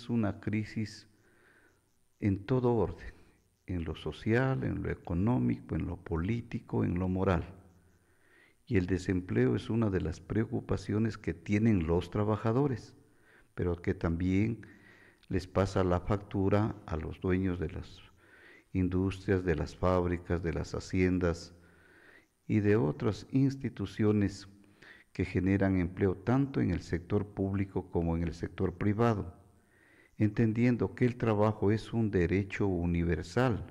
es una crisis en todo orden, en lo social, en lo económico, en lo político, en lo moral. Y el desempleo es una de las preocupaciones que tienen los trabajadores, pero que también les pasa la factura a los dueños de las industrias, de las fábricas, de las haciendas y de otras instituciones que generan empleo tanto en el sector público como en el sector privado, entendiendo que el trabajo es un derecho universal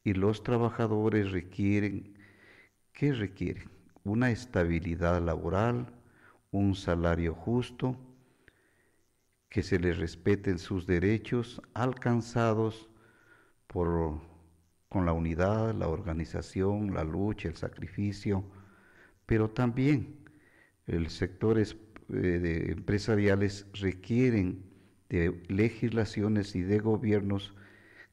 y los trabajadores requieren, ¿qué requieren? Una estabilidad laboral, un salario justo, que se les respeten sus derechos alcanzados por, con la unidad, la organización, la lucha, el sacrificio, pero también los sectores empresariales requieren de legislaciones y de gobiernos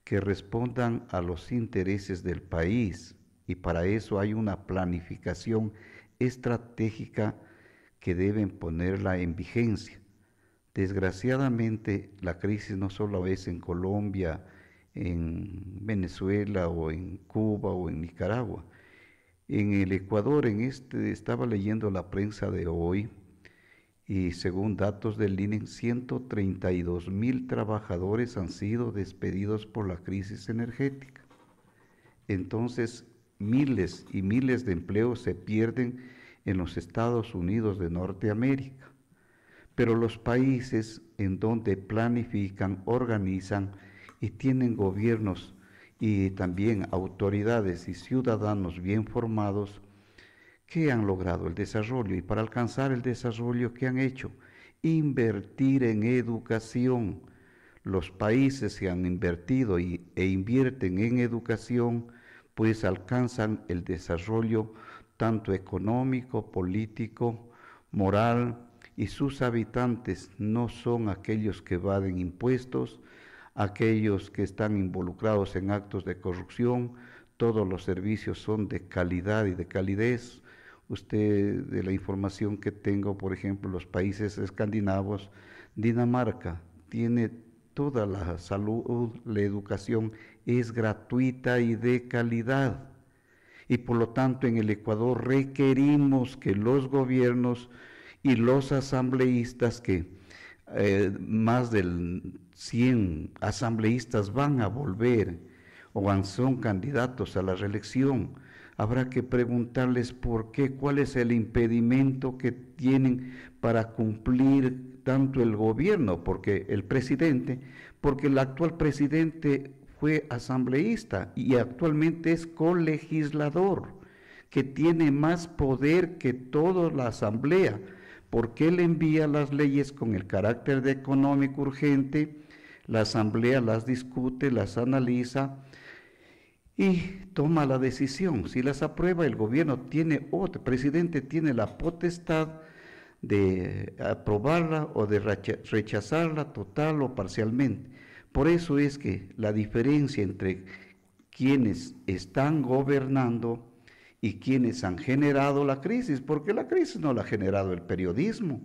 que respondan a los intereses del país, y para eso hay una planificación estratégica que deben ponerla en vigencia. Desgraciadamente, la crisis no solo es en Colombia, en Venezuela o en Cuba o en Nicaragua. En el Ecuador, estaba leyendo la prensa de hoy, y según datos del INE, 132,000 trabajadores han sido despedidos por la crisis energética. Entonces, miles y miles de empleos se pierden en los Estados Unidos de Norteamérica. Pero los países en donde planifican, organizan y tienen gobiernos y también autoridades y ciudadanos bien formados, ¿qué han logrado? El desarrollo. Y para alcanzar el desarrollo, ¿qué han hecho? Invertir en educación. Los países que han invertido e invierten en educación, pues alcanzan el desarrollo tanto económico, político, moral, y sus habitantes no son aquellos que evaden impuestos, aquellos que están involucrados en actos de corrupción. Todos los servicios son de calidad y de calidez. Usted, de la información que tengo, por ejemplo, los países escandinavos, Dinamarca tiene toda la salud, la educación es gratuita y de calidad. Y por lo tanto, en el Ecuador requerimos que los gobiernos y los asambleístas, que más de 100 asambleístas van a volver o son candidatos a la reelección, habrá que preguntarles por qué, cuál es el impedimento que tienen para cumplir tanto el gobierno, porque el actual presidente fue asambleísta y actualmente es colegislador, que tiene más poder que toda la asamblea, porque él envía las leyes con el carácter de económico urgente, la asamblea las discute, las analiza y toma la decisión. Si las aprueba, el gobierno el presidente tiene la potestad de aprobarla o de rechazarla total o parcialmente. Por eso es que la diferencia entre quienes están gobernando y quienes han generado la crisis, porque la crisis no la ha generado el periodismo,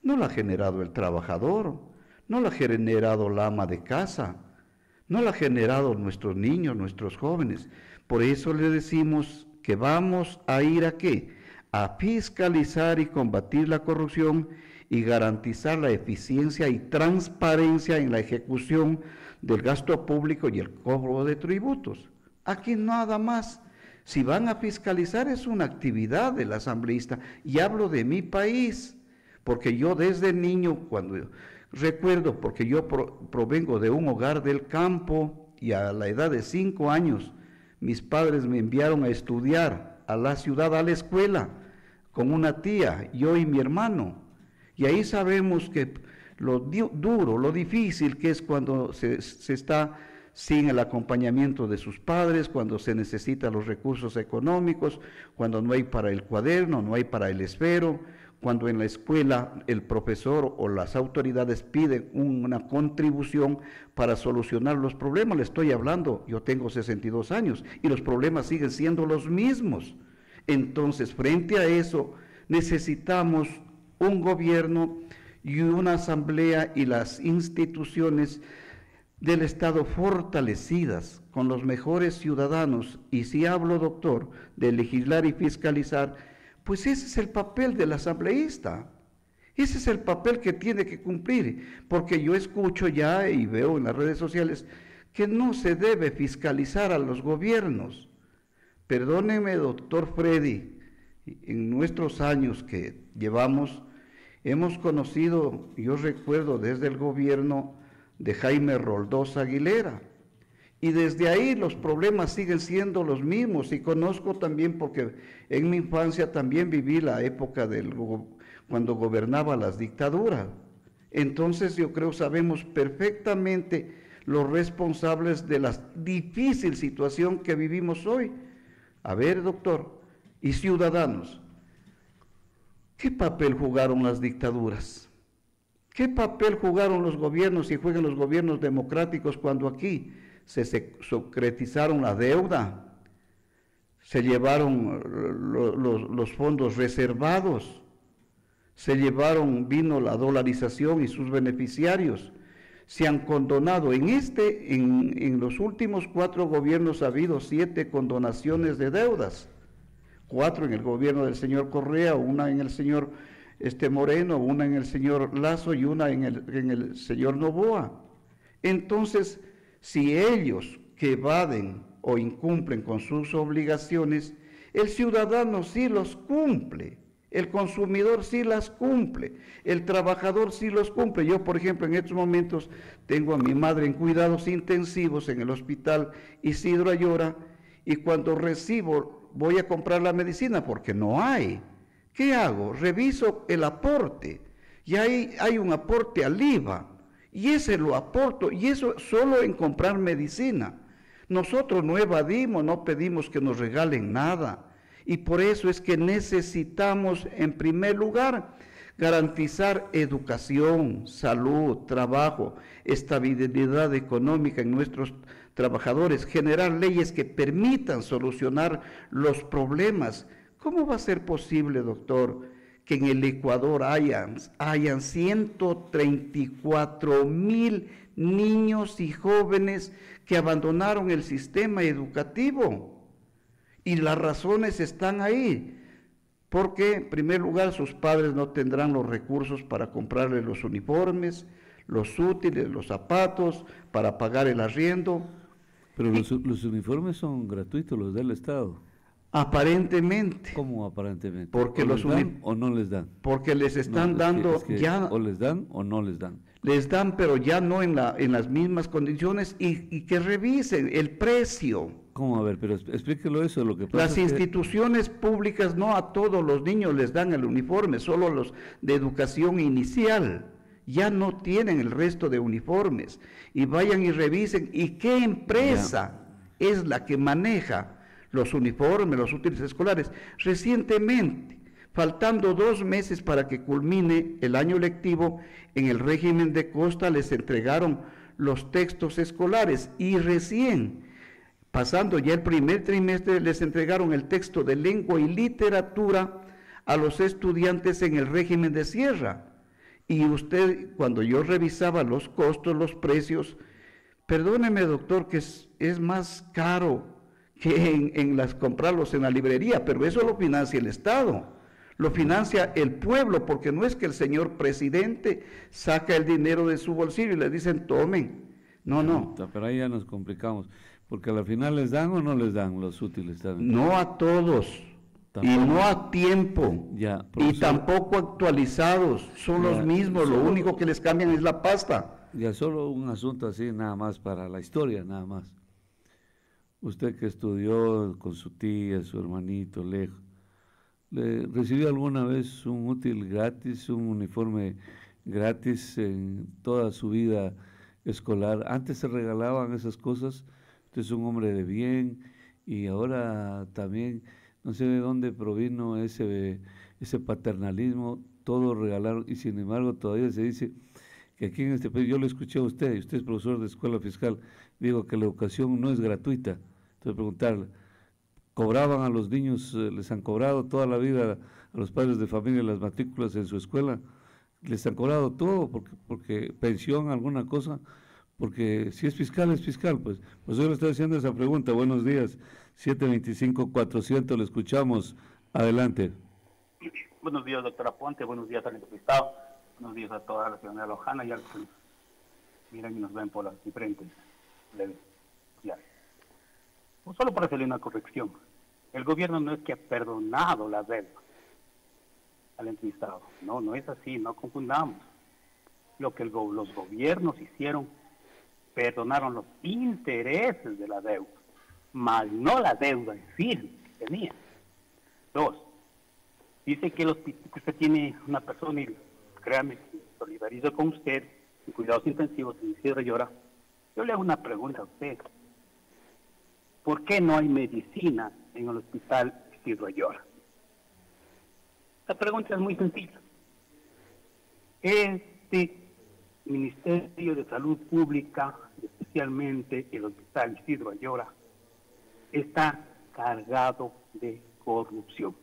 no la ha generado el trabajador, no la ha generado la ama de casa, no la ha generado nuestros niños, nuestros jóvenes. Por eso le decimos que vamos a ir ¿a qué? A fiscalizar y combatir la corrupción y garantizar la eficiencia y transparencia en la ejecución del gasto público y el cobro de tributos. Aquí nada más. Si van a fiscalizar, es una actividad del asambleísta. Y hablo de mi país, porque yo desde niño, recuerdo, porque yo provengo de un hogar del campo, y a la edad de 5 años, mis padres me enviaron a estudiar a la ciudad, a la escuela, con una tía, yo y mi hermano. Y ahí sabemos que lo duro, lo difícil que es cuando se está sin el acompañamiento de sus padres, cuando se necesitan los recursos económicos, cuando no hay para el cuaderno, no hay para el esfero, cuando en la escuela el profesor o las autoridades piden una contribución para solucionar los problemas. Le estoy hablando, yo tengo 62 años y los problemas siguen siendo los mismos. Entonces, frente a eso, necesitamos un gobierno y una asamblea y las instituciones del Estado fortalecidas con los mejores ciudadanos. Y si hablo, doctor, de legislar y fiscalizar, pues ese es el papel del asambleísta. Ese es el papel que tiene que cumplir, porque yo escucho ya y veo en las redes sociales que no se debe fiscalizar a los gobiernos. Perdóneme, doctor Freddy, en nuestros años que llevamos, hemos conocido, yo recuerdo desde el gobierno de Jaime Roldós Aguilera, y desde ahí los problemas siguen siendo los mismos, y conozco también porque en mi infancia también viví la época cuando gobernaba las dictaduras. Entonces yo creo sabemos perfectamente los responsables de la difícil situación que vivimos hoy. A ver, doctor, y ciudadanos, ¿qué papel jugaron las dictaduras? ¿Qué papel jugaron los gobiernos y juegan los gobiernos democráticos cuando aquí se secretizaron la deuda, se llevaron los fondos reservados, vino la dolarización y sus beneficiarios, se han condonado? En los últimos 4 gobiernos ha habido 7 condonaciones de deudas, 4 en el gobierno del señor Correa, una en el señor Moreno, una en el señor Lazo y una en el señor Noboa. Entonces, si ellos que evaden o incumplen con sus obligaciones, el ciudadano sí los cumple, el consumidor sí las cumple, el trabajador sí los cumple. Yo, por ejemplo, en estos momentos tengo a mi madre en cuidados intensivos en el hospital Isidro Ayora, y cuando voy a comprar la medicina porque no hay. ¿Qué hago? Reviso el aporte, y ahí hay un aporte al IVA, y ese lo aporto, y eso solo en comprar medicina. Nosotros no evadimos, no pedimos que nos regalen nada, y por eso es que necesitamos, en primer lugar, garantizar educación, salud, trabajo, estabilidad económica en nuestros trabajadores, generar leyes que permitan solucionar los problemas. ¿Cómo va a ser posible, doctor, que en el Ecuador hayan 134,000 niños y jóvenes que abandonaron el sistema educativo? Y las razones están ahí, porque en primer lugar sus padres no tendrán los recursos para comprarles los uniformes, los útiles, los zapatos, para pagar el arriendo. Pero los uniformes son gratuitos, los del Estado. Aparentemente. ¿Cómo aparentemente? Porque ¿O les dan o no les dan? Porque les están dando ya. O les dan o no les dan. Les dan, pero ya no en las mismas condiciones, y que revisen el precio. ¿Cómo? A ver, pero explíquelo eso, lo que pasa. Las instituciones públicas no a todos los niños les dan el uniforme, solo los de educación inicial. Ya no tienen el resto de uniformes. Y vayan y revisen, ¿y qué empresa es la que maneja los uniformes, los útiles escolares? Recientemente, faltando 2 meses para que culmine el año lectivo, en el régimen de Costa les entregaron los textos escolares, y recién, pasando ya el primer trimestre, les entregaron el texto de lengua y literatura a los estudiantes en el régimen de Sierra. Y usted, cuando yo revisaba los costos, los precios, perdóneme, doctor, que es más caro que comprarlos en la librería, pero eso lo financia el Estado, lo financia el pueblo, porque no es que el señor presidente saca el dinero de su bolsillo y le dicen tomen, no. Pero ahí ya nos complicamos, porque al final les dan o no les dan los útiles también. No a todos, tampoco, y no a tiempo, y tampoco actualizados, son los mismos, lo único que les cambian es la pasta. Ya solo un asunto así nada más para la historia, nada más. Usted que estudió con su tía, su hermanito lejos, ¿le recibió alguna vez un útil gratis, un uniforme gratis en toda su vida escolar? Antes se regalaban esas cosas, usted es un hombre de bien, y ahora también, no sé de dónde provino ese paternalismo, todo regalaron, y sin embargo todavía se dice que aquí en este país, yo lo escuché a usted, y usted es profesor de escuela fiscal, digo que la educación no es gratuita. Entonces preguntarle, ¿cobraban a los niños, les han cobrado toda la vida a los padres de familia las matrículas en su escuela? les han cobrado todo, porque pensión, alguna cosa, porque si es fiscal, pues. Pues yo le estoy haciendo esa pregunta. Buenos días, 725-400, le escuchamos. Adelante. Buenos días, doctora Ponte, buenos días al entrevistado, buenos días a toda la ciudadanía lojana y a los que miran y nos ven por las diferentes redes sociales. Pues solo para hacerle una corrección, el gobierno no es que ha perdonado la deuda al entrevistado, no es así, no confundamos. Lo que los gobiernos hicieron, perdonaron los intereses de la deuda, más no la deuda en sí que tenía. Dos, dice que usted tiene una persona, y créame, que solidarizo con usted, en cuidados intensivos de Isidro Ayora. Yo le hago una pregunta a usted. ¿Por qué no hay medicina en el hospital Isidro Ayora? La pregunta es muy sencilla. Este Ministerio de Salud Pública, especialmente el hospital Isidro Ayora, está cargado de corrupción.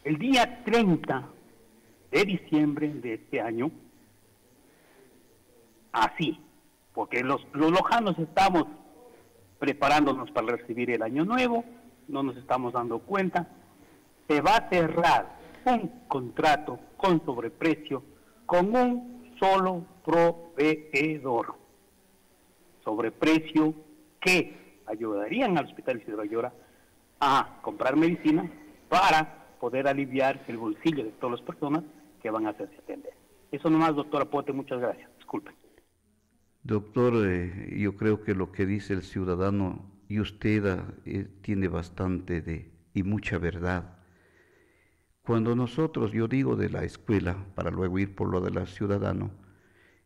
El día 30 de diciembre de este año, así, porque los lojanos estamos preparándonos para recibir el año nuevo, no nos estamos dando cuenta, se va a cerrar un contrato con sobreprecio con un solo proveedor. Sobreprecio que ayudarían al Hospital Isidro Ayora a comprar medicina para poder aliviar el bolsillo de todas las personas que van a hacerse atender. Eso nomás, doctora Pote, muchas gracias. Disculpen. Doctor, yo creo que lo que dice el ciudadano y usted tiene bastante y mucha verdad. Cuando nosotros, yo digo de la escuela, para luego ir por lo de la ciudadano,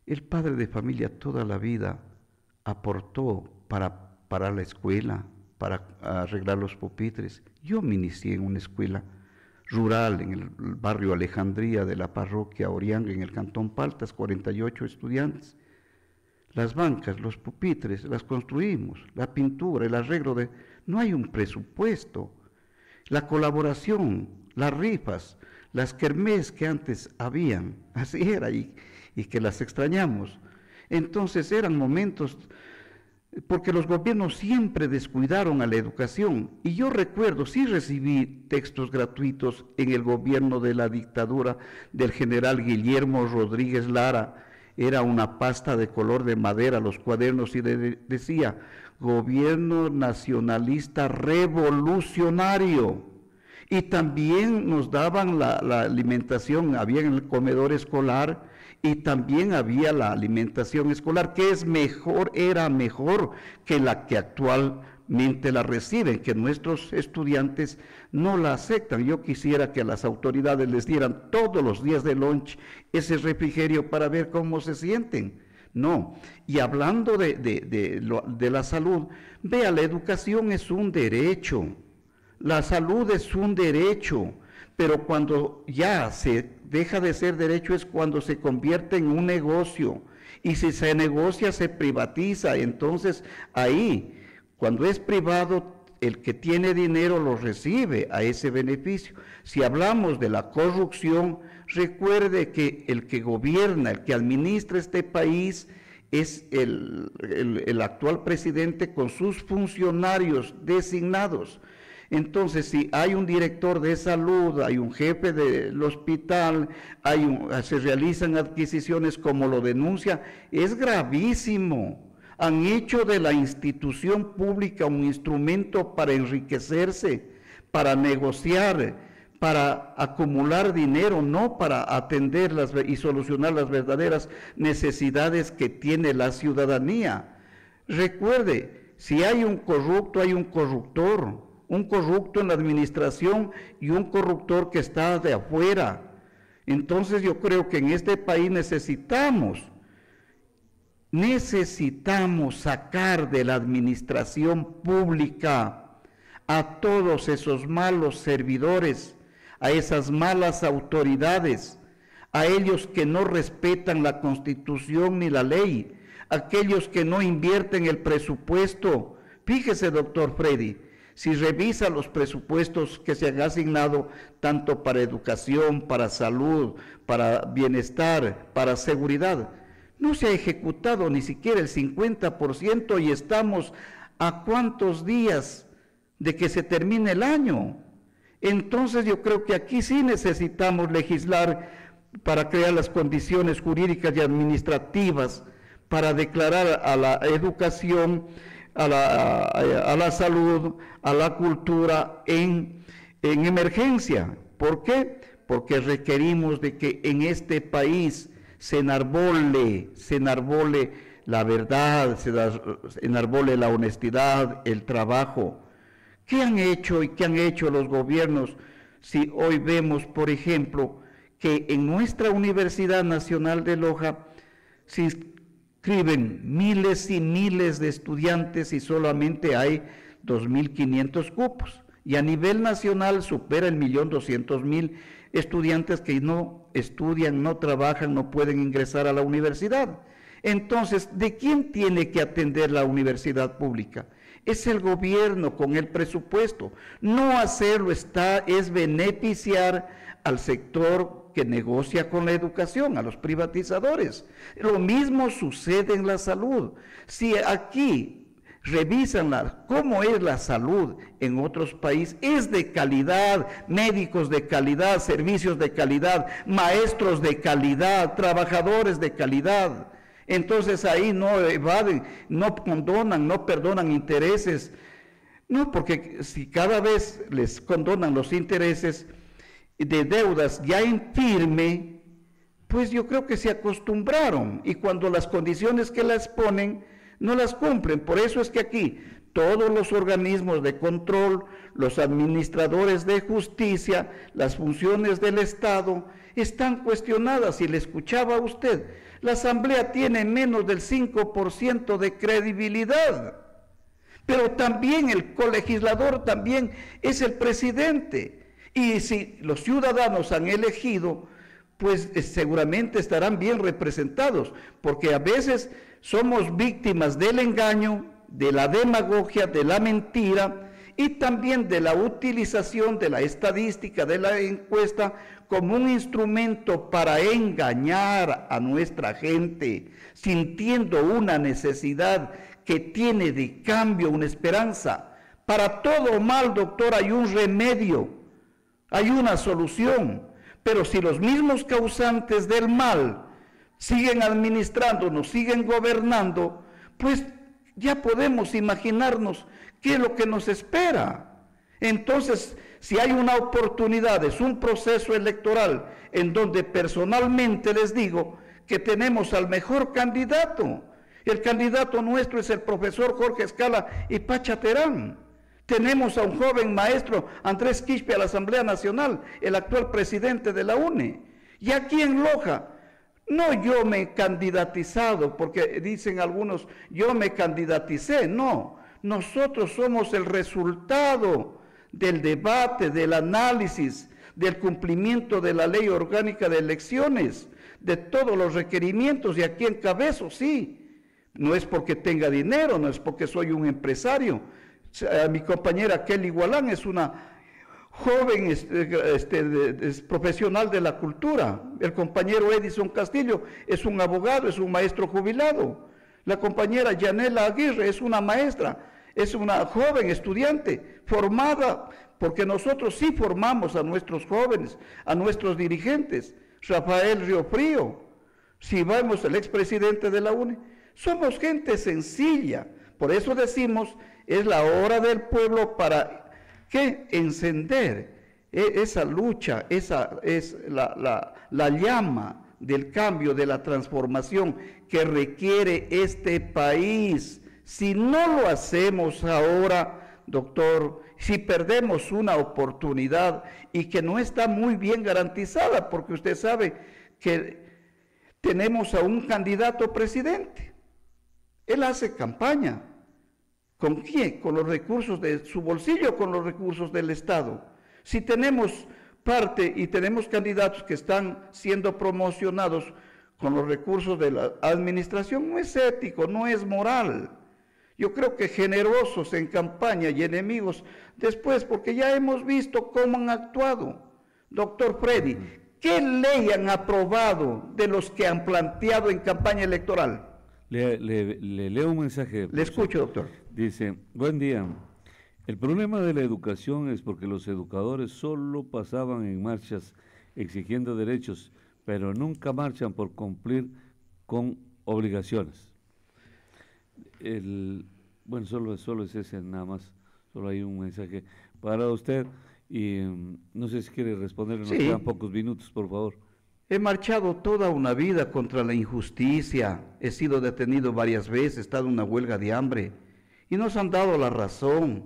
el padre de familia toda la vida aportó para la escuela, para arreglar los pupitres. Yo me inicié en una escuela rural en el barrio Alejandría de la parroquia Orianga, en el cantón Paltas, 48 estudiantes. Las bancas, los pupitres, las construimos, la pintura, el arreglo no hay un presupuesto. La colaboración, las rifas, las kermés que antes habían, así era, y que las extrañamos. Entonces eran momentos, porque los gobiernos siempre descuidaron a la educación. Y yo recuerdo, sí recibí textos gratuitos en el gobierno de la dictadura del general Guillermo Rodríguez Lara. Era una pasta de color de madera, los cuadernos, y decía, gobierno nacionalista revolucionario. Y también nos daban la alimentación, había en el comedor escolar, y también había la alimentación escolar, que es mejor, era mejor que la que actualmente la reciben, que nuestros estudiantes no la aceptan. Yo quisiera que a las autoridades les dieran todos los días de lunch ese refrigerio para ver cómo se sienten. No, y hablando de la salud, vea, la educación es un derecho, la salud es un derecho, pero cuando ya se deja de ser derecho es cuando se convierte en un negocio, y si se negocia se privatiza. Entonces ahí, cuando es privado, el que tiene dinero lo recibe a ese beneficio. Si hablamos de la corrupción, recuerde que el que gobierna, el que administra este país es el actual presidente con sus funcionarios designados. Entonces, si hay un director de salud, hay un jefe del hospital, se realizan adquisiciones como lo denuncia, es gravísimo. Han hecho de la institución pública un instrumento para enriquecerse, para negociar, para acumular dinero, no para atender y solucionar las verdaderas necesidades que tiene la ciudadanía. Recuerde, si hay un corrupto, hay un corruptor en la administración y un corruptor que está de afuera. Entonces yo creo que en este país necesitamos sacar de la administración pública a todos esos malos servidores, a esas malas autoridades, a ellos que no respetan la Constitución ni la ley, aquellos que no invierten el presupuesto. Fíjese, doctor Freddy, si revisa los presupuestos que se han asignado tanto para educación, para salud, para bienestar, para seguridad, no se ha ejecutado ni siquiera el 50% y estamos a cuántos días de que se termine el año. Entonces yo creo que aquí sí necesitamos legislar para crear las condiciones jurídicas y administrativas para declarar a la educación, a la salud, a la cultura en emergencia. ¿Por qué? Porque requerimos de que en este país se enarbole la verdad, se enarbole la honestidad, el trabajo. ¿Qué han hecho y qué han hecho los gobiernos? Si hoy vemos, por ejemplo, que en nuestra Universidad Nacional de Loja se inscriben miles y miles de estudiantes y solamente hay 2.500 cupos. Y a nivel nacional supera el 1.200.000 estudiantes que no estudian, no trabajan, no pueden ingresar a la universidad. Entonces, ¿de quién tiene que atender la universidad pública? Es el gobierno con el presupuesto. No hacerlo es beneficiar al sector que negocia con la educación, a los privatizadores. Lo mismo sucede en la salud. Si aquí revisan cómo es la salud en otros países, es de calidad, médicos de calidad, servicios de calidad, maestros de calidad, trabajadores de calidad. Entonces ahí no evaden, no condonan, no perdonan intereses. No, porque si cada vez les condonan los intereses de deudas ya en firme, pues yo creo que se acostumbraron y cuando las condiciones que las ponen no las cumplen. Por eso es que aquí todos los organismos de control, los administradores de justicia, las funciones del Estado están cuestionadas. Y le escuchaba a usted, la Asamblea tiene menos del 5% de credibilidad, pero también el colegislador también es el presidente. Y si los ciudadanos han elegido, pues seguramente estarán bien representados, porque a veces somos víctimas del engaño, de la demagogia, de la mentira y también de la utilización de la estadística, de la encuesta como un instrumento para engañar a nuestra gente, sintiendo una necesidad que tiene de cambio, una esperanza. Para todo mal, doctor, hay un remedio, hay una solución, pero si los mismos causantes del mal siguen administrándonos, siguen gobernando, pues ya podemos imaginarnos qué es lo que nos espera. Entonces, si hay una oportunidad, es un proceso electoral en donde personalmente les digo que tenemos al mejor candidato. El candidato nuestro es el profesor Jorge Escala y Pacha Terán. Tenemos a un joven maestro, Andrés Quispe, a la Asamblea Nacional, el actual presidente de la UNE. Y aquí en Loja, no yo me he candidatizado, porque dicen algunos, yo me candidaticé. No, nosotros somos el resultado del debate, del análisis, del cumplimiento de la ley orgánica de elecciones, de todos los requerimientos, y aquí encabezo, sí. No es porque tenga dinero, no es porque soy un empresario. Mi compañera Kelly Gualán es una joven es profesional de la cultura. El compañero Edison Castillo es un abogado, es un maestro jubilado. La compañera Yanela Aguirre es una maestra, es una joven estudiante formada, porque nosotros sí formamos a nuestros jóvenes, a nuestros dirigentes. Rafael Riofrío, si vemos el expresidente de la UNE, somos gente sencilla. Por eso decimos, es la hora del pueblo para que encender esa lucha, esa es la llama del cambio, de la transformación que requiere este país. Si no lo hacemos ahora, doctor, si perdemos una oportunidad y que no está muy bien garantizada, porque usted sabe que tenemos a un candidato presidente, él hace campaña. ¿Con quién? Con los recursos de su bolsillo, con los recursos del Estado. Si tenemos parte y tenemos candidatos que están siendo promocionados con los recursos de la administración, no es ético, no es moral. Yo creo que generosos en campaña y enemigos después, porque ya hemos visto cómo han actuado. Doctor Freddy, ¿qué ley han aprobado de los que han planteado en campaña electoral? Le leo un mensaje. Le escucho, doctor. Dice, buen día. El problema de la educación es porque los educadores solo pasaban en marchas exigiendo derechos, pero nunca marchan por cumplir con obligaciones. Bueno, solo es ese nada más, solo hay un mensaje para usted y no sé si quiere responder, nos quedan pocos minutos, por favor. He marchado toda una vida contra la injusticia, he sido detenido varias veces, he estado en una huelga de hambre y nos han dado la razón,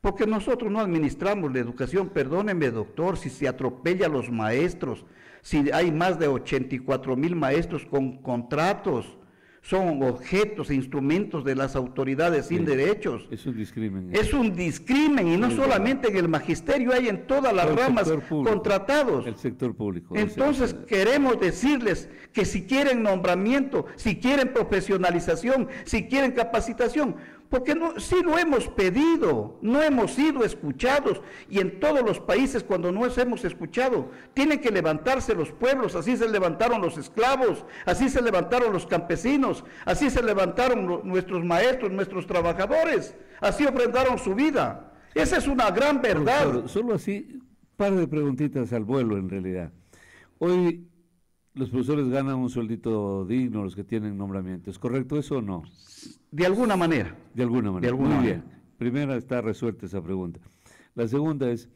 porque nosotros no administramos la educación. Perdóneme, doctor, si se atropella a los maestros, si hay más de 84,000 maestros con contratos, son objetos e instrumentos de las autoridades sin derechos. Es un discrimen. Es un discrimen, y no solamente en el magisterio, hay en todas las ramas contratados. El sector público. Entonces queremos decirles que si quieren nombramiento, si quieren profesionalización, si quieren capacitación, porque no, sí lo hemos pedido, no hemos sido escuchados, y en todos los países cuando no hemos escuchado, tienen que levantarse los pueblos. Así se levantaron los esclavos, así se levantaron los campesinos, así se levantaron nuestros maestros, nuestros trabajadores, así ofrendaron su vida. Esa es una gran verdad. Profesor, solo así, un par de preguntitas al vuelo en realidad. Hoy los profesores ganan un sueldito digno, los que tienen nombramiento. ¿Es correcto eso o no? De alguna manera. De alguna manera. De alguna Muy manera. bien. Primera, está resuelta esa pregunta. La segunda es,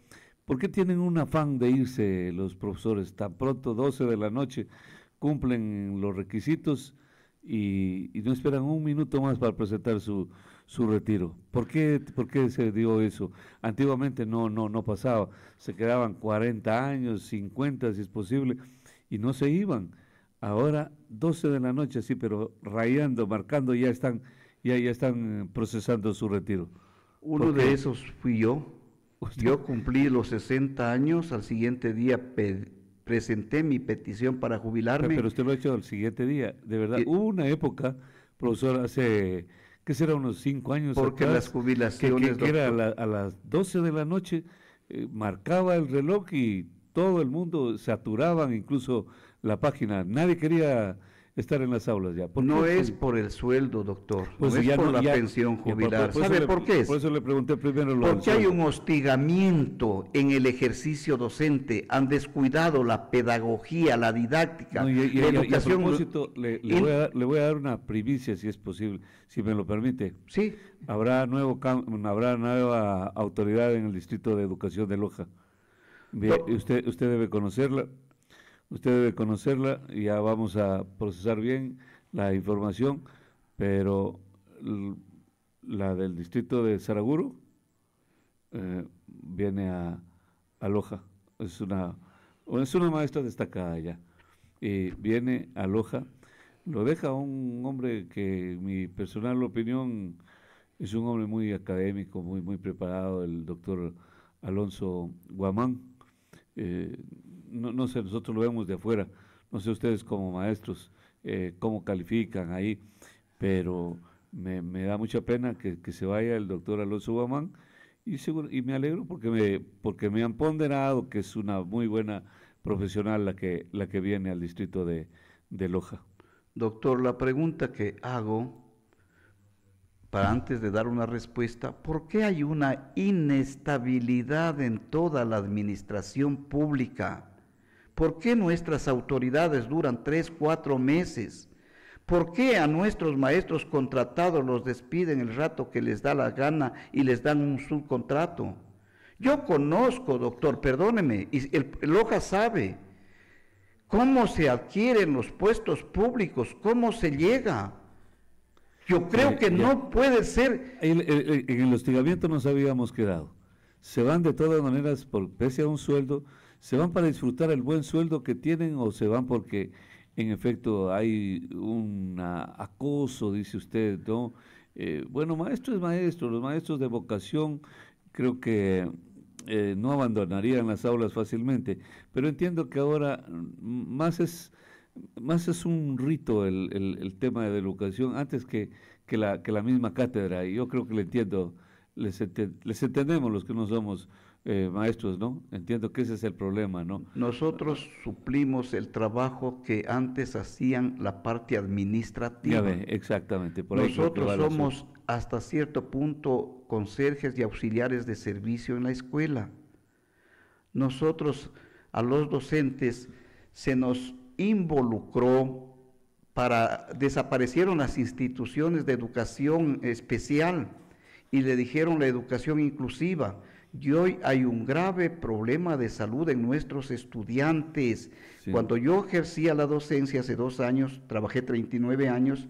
¿por qué tienen un afán de irse los profesores? Tan pronto, 12 de la noche, cumplen los requisitos y no esperan un minuto más para presentar su retiro. ¿Por qué se dio eso? Antiguamente no pasaba. Se quedaban 40 años, 50 si es posible, y no se iban. Ahora 12 de la noche, sí, pero rayando, marcando, ya están procesando su retiro. Uno de esos fui yo. Yo cumplí los 60 años, al siguiente día presenté mi petición para jubilarme. Pero usted lo ha hecho al siguiente día. De verdad, hubo una época, profesor, hace, ¿qué será? Unos 5 años porque atrás, las jubilaciones, que era a las 12 de la noche, marcaba el reloj y todo el mundo saturaban incluso la página. Nadie quería estar en las aulas ya. No es por el sueldo, doctor, pues no es por la ya, pensión jubilar. ¿Sabe por qué es? Por eso le pregunté primero Porque hay un hostigamiento en el ejercicio docente, han descuidado la pedagogía, la didáctica, la educación. Y a propósito, le voy a dar una primicia, si es posible, si me lo permite. Sí. Habrá nueva autoridad en el Distrito de Educación de Loja. Usted debe conocerla. Usted debe conocerla y ya vamos a procesar bien la información, pero la del distrito de Saraguro viene a Loja. Es una maestra destacada ya. Y viene a Loja, lo deja un hombre que, en mi personal opinión, es un hombre muy académico, muy preparado, el doctor Alonso Guamán. No sé, nosotros lo vemos de afuera, no sé ustedes como maestros cómo califican ahí, pero me da mucha pena que se vaya el doctor Alonso Guamán y me alegro porque me han ponderado que es una muy buena profesional la que viene al distrito de Loja. Doctor, la pregunta que hago, para antes de dar una respuesta, ¿por qué hay una inestabilidad en toda la administración pública? ¿Por qué nuestras autoridades duran 3, 4 meses? ¿Por qué a nuestros maestros contratados los despiden el rato que les da la gana y les dan un subcontrato? Yo conozco, doctor, perdóneme, y el Loja sabe cómo se adquieren los puestos públicos, cómo se llega. Yo creo que no puede ser. En el hostigamiento nos habíamos quedado. Se van de todas maneras, pese a un sueldo, se van para disfrutar el buen sueldo que tienen o se van porque en efecto hay un acoso, dice usted, ¿no? Bueno, maestro es maestro, los maestros de vocación creo que no abandonarían las aulas fácilmente, pero entiendo que ahora más es más es un rito el tema de la educación, antes que la misma cátedra, y yo creo que le entiendo, les entendemos los que no somos maestros, ¿no? Entiendo que ese es el problema, ¿no? Nosotros suplimos el trabajo que antes hacían la parte administrativa. Ya ve, exactamente. Por ahí creo que Nosotros va el somos asunto. hasta cierto punto conserjes y auxiliares de servicio en la escuela. Nosotros, a los docentes, se nos involucró desaparecieron las instituciones de educación especial y le dijeron la educación inclusiva. Y hoy hay un grave problema de salud en nuestros estudiantes. Sí. Cuando yo ejercía la docencia hace 2 años, trabajé 39 años,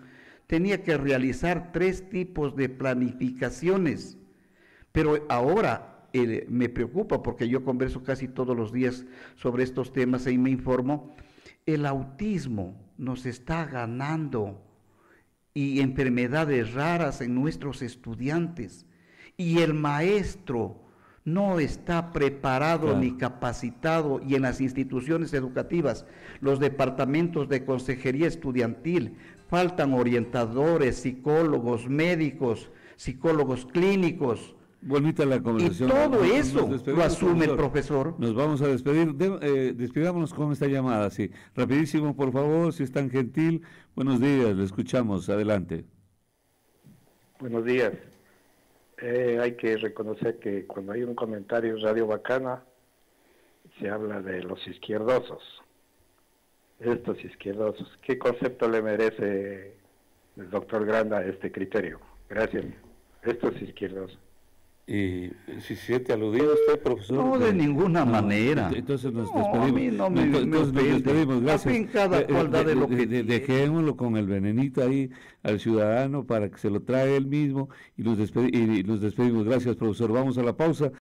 tenía que realizar 3 tipos de planificaciones. Pero ahora me preocupa, porque yo converso casi todos los días sobre estos temas y me informo, el autismo nos está ganando y enfermedades raras en nuestros estudiantes. Y el maestro no está preparado Claro. ni capacitado, y en las instituciones educativas, los departamentos de consejería estudiantil, faltan orientadores, psicólogos, médicos, psicólogos clínicos. Bonita la Y conversación. todo Nos eso despedimos, lo asume el profesor. profesor. Nos vamos a despedir. Despidámonos con esta llamada, sí. Rapidísimo, por favor, si es tan gentil. Buenos días, le escuchamos. Adelante. Buenos días. Hay que reconocer que cuando hay un comentario en Radio Bacana, se habla de los izquierdosos. Estos izquierdosos. ¿Qué concepto le merece el doctor Granda a este criterio? Gracias. Estos izquierdosos. ¿Y si se siente aludido usted, profesor? No, de ninguna manera. Entonces nos No, despedimos. a mí no me Entonces nos ofende. despedimos, gracias. Al fin, cada cual da de lo que tiene. Dejémoslo con el venenito ahí al ciudadano para que se lo trae él mismo y nos despedimos. Gracias, profesor. Vamos a la pausa.